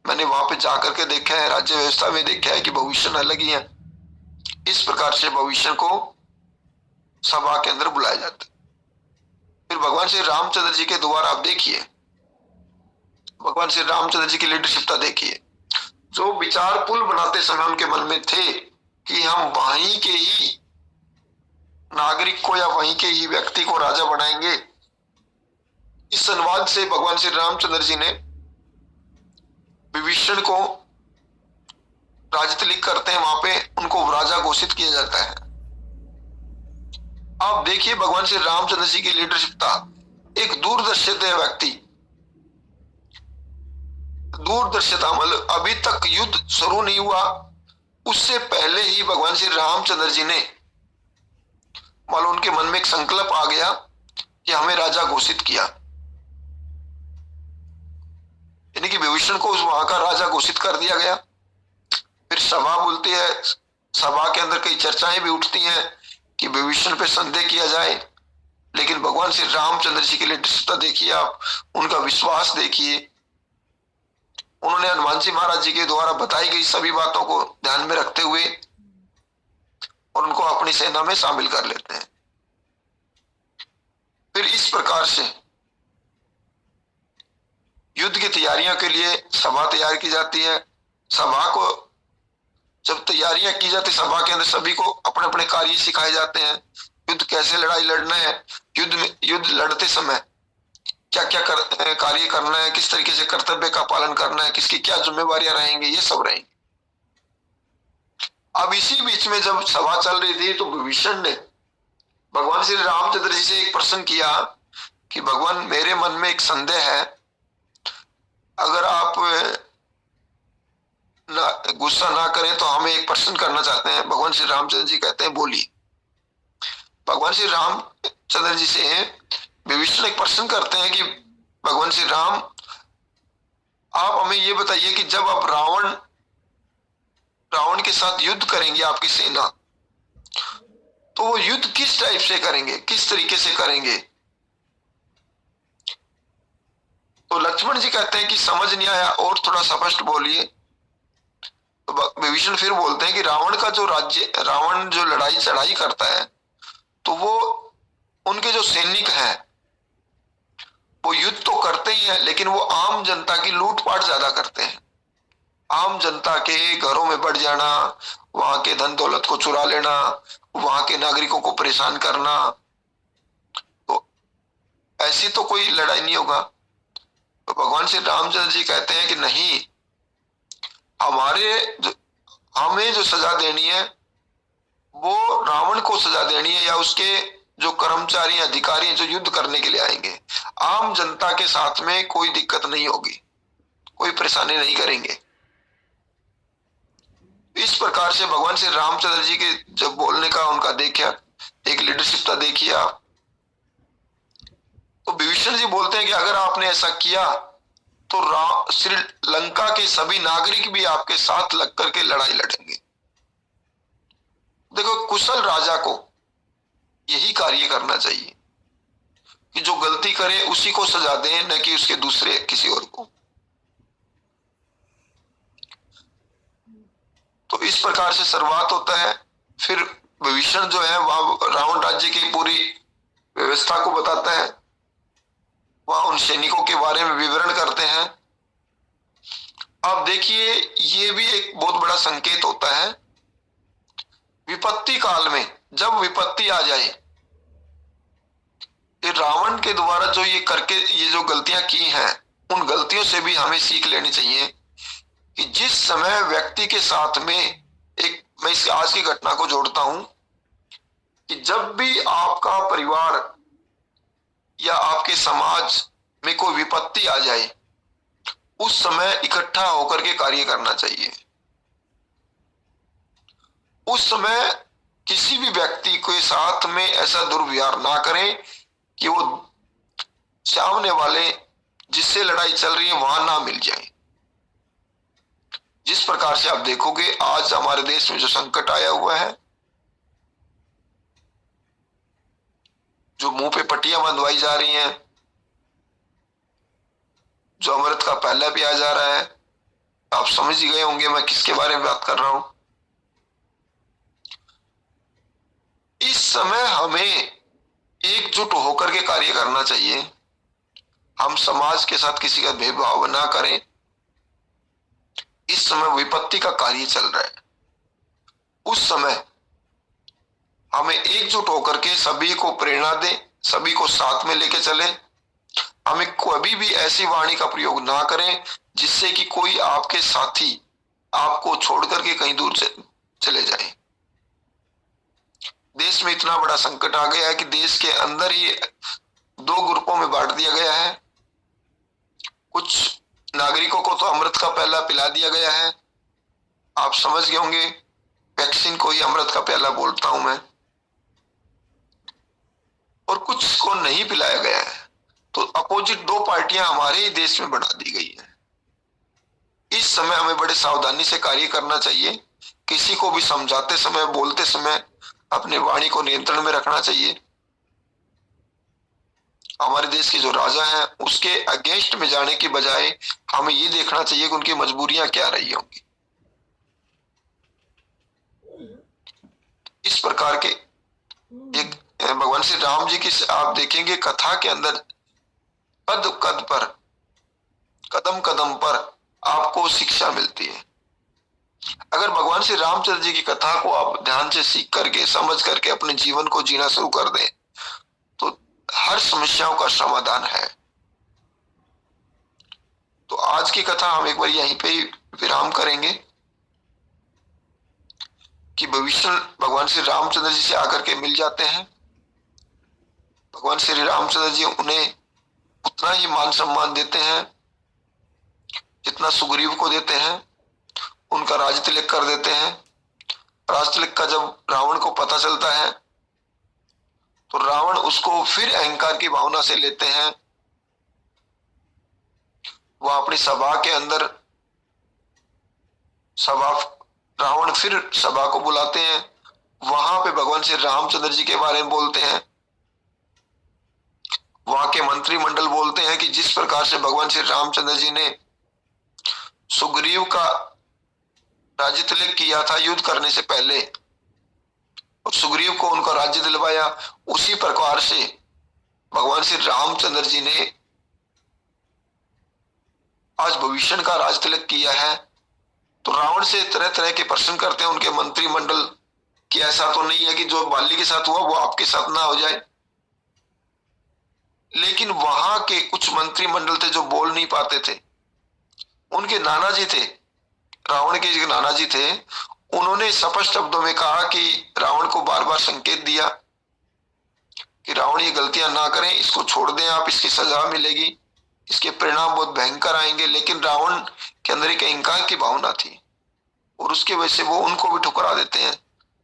मैंने वहां पे जाकर के देखा है, राज्य व्यवस्था में देखा है कि भविष्य अलग ही है। इस प्रकार से भविष्य को सभा के अंदर बुलाया जाता है। फिर भगवान श्री रामचंद्र जी के द्वारा आप देखिए, भगवान श्री रामचंद्र जी की लीडरशिपता देखिए। जो विचार पुल बनाते समय उनके मन में थे कि हम वहीं के ही नागरिक को या वहीं के ही व्यक्ति को राजा बनाएंगे, इस संवाद से भगवान श्री रामचंद्र जी ने विभीषण को राजतिलक करते हैं, वहां पे उनको राजा घोषित किया जाता है। आप देखिए भगवान श्री रामचंद्र जी की लीडरशिपता, एक दूरदर्शिता व्यक्ति, दूरदर्शिता मतलब अभी तक युद्ध शुरू नहीं हुआ, उससे पहले ही भगवान श्री रामचंद्र जी ने मतलब उनके मन में एक संकल्प आ गया कि हमें राजा घोषित किया, यानी कि विभीषण को वहां का राजा घोषित कर दिया गया। फिर सभा बोलती है, सभा के अंदर कई चर्चाएं भी उठती हैं कि विभीषण पे संदेह किया जाए, लेकिन भगवान श्री रामचंद्र जी की लीडरशिपता देखिए आप, उनका विश्वास देखिए। उन्होंने हनुमान जी महाराज जी के द्वारा बताई गई सभी बातों को ध्यान में रखते हुए और उनको अपनी सेना में शामिल कर लेते हैं। फिर इस प्रकार से युद्ध की तैयारियों के लिए सभा तैयार की जाती है। सभा को जब तैयारियां की जाती है, सभा के अंदर सभी को अपने अपने कार्य सिखाए जाते हैं, युद्ध कैसे लड़ाई लड़ना है, युद्ध लड़ते समय क्या क्या कार्य करना है, किस तरीके से कर्तव्य का पालन करना है, किसकी क्या जिम्मेवारियां रहेंगी, ये सब रहेंगी। अब इसी बीच में जब सभा चल रही थी तो विभीषण ने भगवान श्री रामचंद्र जी से एक प्रश्न किया कि भगवान, मेरे मन में एक संदेह है, अगर आप गुस्सा ना करें तो हमें एक प्रश्न करना चाहते हैं। भगवान श्री रामचंद्र जी कहते हैं बोलिए। भगवान श्री रामचंद्र जी से विभीषण एक प्रश्न करते हैं कि भगवान श्री राम, आप हमें ये बताइए कि जब आप रावण के साथ युद्ध करेंगे आपकी सेना, तो वो युद्ध किस टाइप से करेंगे, किस तरीके से करेंगे। तो लक्ष्मण जी कहते हैं कि समझ नहीं आया, और थोड़ा स्पष्ट बोलिए। तो विभीषण फिर बोलते हैं कि रावण का जो राज्य, रावण जो लड़ाई चढ़ाई करता है, तो वो उनके जो सैनिक हैं वो युद्ध तो करते ही हैं, लेकिन वो आम जनता की लूटपाट ज्यादा करते हैं। आम जनता के घरों में बढ़ जाना, वहां के धन दौलत को चुरा लेना, वहां के नागरिकों को परेशान करना, तो ऐसी तो कोई लड़ाई नहीं होगा। तो भगवान श्री रामचंद्र जी कहते हैं कि नहीं, हमें जो सजा देनी है वो रावण को सजा देनी है, या उसके जो कर्मचारी अधिकारी जो युद्ध करने के लिए आएंगे। आम जनता के साथ में कोई दिक्कत नहीं होगी, कोई परेशानी नहीं करेंगे। इस प्रकार से भगवान श्री रामचंद्र जी के जब बोलने का उनका देखिए, एक लीडरशिप था, देखिए आप। तो विभीषण जी बोलते हैं कि अगर आपने ऐसा किया तो श्रीलंका के सभी नागरिक भी आपके साथ लग करके लड़ाई लड़ेंगे। देखो, कुशल राजा को यही कार्य करना चाहिए कि जो गलती करे उसी को सजा दें, न कि उसके दूसरे किसी और को। तो इस प्रकार से शुरुआत होता है। फिर विभीषण जो है वह रावण राज्य की पूरी व्यवस्था को बताता है, वह उन सैनिकों के बारे में विवरण करते हैं। अब देखिए, ये भी एक बहुत बड़ा संकेत होता है। विपत्ति काल में जब विपत्ति आ जाए, रावण के द्वारा जो ये जो गलतियां की हैं, उन गलतियों से भी हमें सीख लेनी चाहिए कि जिस समय व्यक्ति के साथ में मैं इस आज की घटना को जोड़ता हूं कि जब भी आपका परिवार या आपके समाज में कोई विपत्ति आ जाए, उस समय इकट्ठा होकर के कार्य करना चाहिए। उस समय किसी भी व्यक्ति के साथ में ऐसा दुर्व्यवहार ना करें कि वो सामने वाले जिससे लड़ाई चल रही है वहां ना मिल जाए। जिस प्रकार से आप देखोगे आज हमारे देश में जो संकट आया हुआ है, जो मुंह पे पट्टियां बंधवाई जा रही हैं, जो अमृत का प्याला पिया जा रहा है, आप समझ ही गए होंगे मैं किसके बारे में बात कर रहा हूं। इस समय हमें एकजुट होकर के कार्य करना चाहिए। हम समाज के साथ किसी का भेदभाव ना करें। इस समय विपत्ति का कार्य चल रहा है, उस समय हमें एकजुट होकर के सभी को प्रेरणा दें, सभी को साथ में लेके चलें। हमें कभी भी ऐसी वाणी का प्रयोग ना करें जिससे कि कोई आपके साथी आपको छोड़ करके कहीं दूर चले जाए। देश में इतना बड़ा संकट आ गया है कि देश के अंदर ही 2 ग्रुपों में बांट दिया गया है। कुछ नागरिकों को तो अमृत का प्याला पिला दिया गया है, आप समझ गए होंगे, वैक्सीन को ही अमृत का प्याला बोलता हूं मैं, और कुछ को नहीं पिलाया गया है। तो अपोजिट 2 पार्टियां हमारे ही देश में बना दी गई है। इस समय हमें बड़े सावधानी से कार्य करना चाहिए। किसी को भी समझाते समय, बोलते समय अपने वाणी को नियंत्रण में रखना चाहिए। हमारे देश के जो राजा हैं उसके अगेंस्ट में जाने की बजाय हमें ये देखना चाहिए कि उनकी मजबूरियां क्या रही होंगी। इस प्रकार के एक भगवान श्री राम जी की आप देखेंगे कथा के अंदर पद कद पर, कदम कदम पर आपको शिक्षा मिलती है। अगर भगवान श्री रामचंद्र जी की कथा को आप ध्यान से सीख करके, समझ करके अपने जीवन को जीना शुरू कर दें तो हर समस्याओं का समाधान है। तो आज की कथा हम एक बार यहीं पे ही विराम करेंगे कि विभीषण भगवान श्री रामचंद्र जी से आकर के मिल जाते हैं। भगवान श्री रामचंद्र जी उन्हें उतना ही मान सम्मान देते हैं जितना सुग्रीव को देते हैं। उनका राज तिलक कर देते हैं। राज तिलक का जब रावण को पता चलता है तो रावण उसको फिर अहंकार की भावना से लेते हैं। वह अपनी सभा के अंदर रावण फिर सभा को बुलाते हैं। वहां पे भगवान श्री रामचंद्र जी के बारे में बोलते हैं वहां के मंत्रिमंडल बोलते हैं कि जिस प्रकार से भगवान श्री रामचंद्र जी ने सुग्रीव का राज्य तिलक किया था युद्ध करने से पहले और सुग्रीव को उनका राज्य दिलवाया, उसी प्रकार से भगवान श्री रामचंद्र जी ने आज भविष्य का राज तिलक किया है। तो रावण से तरह तरह के प्रश्न करते हैं उनके मंत्रिमंडल कि ऐसा तो नहीं है कि जो बाली के साथ हुआ वो आपके साथ ना हो जाए। लेकिन वहां के कुछ मंत्रिमंडल थे जो बोल नहीं पाते थे। उनके नाना जी थे, रावण के जो नाना जी थे, उन्होंने स्पष्ट शब्दों में कहा कि रावण को बार बार संकेत दिया कि रावण ये गलतियां ना करें, इसको छोड़ दें आप, इसकी सजा मिलेगी, इसके परिणाम बहुत भयंकर आएंगे। लेकिन रावण के अंदर एक अहंकार की भावना थी और उसके वजह से वो उनको भी ठुकरा देते हैं।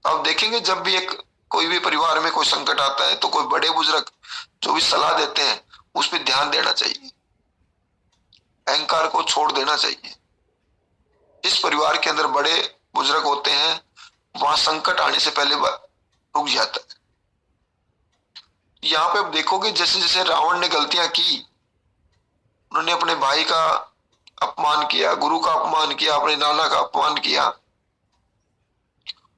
आप देखेंगे जब भी कोई भी परिवार में कोई संकट आता है तो कोई बड़े बुजुर्ग जो भी सलाह देते हैं उस पर ध्यान देना चाहिए, अहंकार को छोड़ देना चाहिए। जिस परिवार के अंदर बड़े बुजुर्ग होते हैं वहां संकट आने से पहले रुक जाता है। यहाँ पे आप देखोगे जैसे जैसे रावण ने गलतियां की, उन्होंने अपने भाई का अपमान किया, गुरु का अपमान किया, अपने नाना का अपमान किया,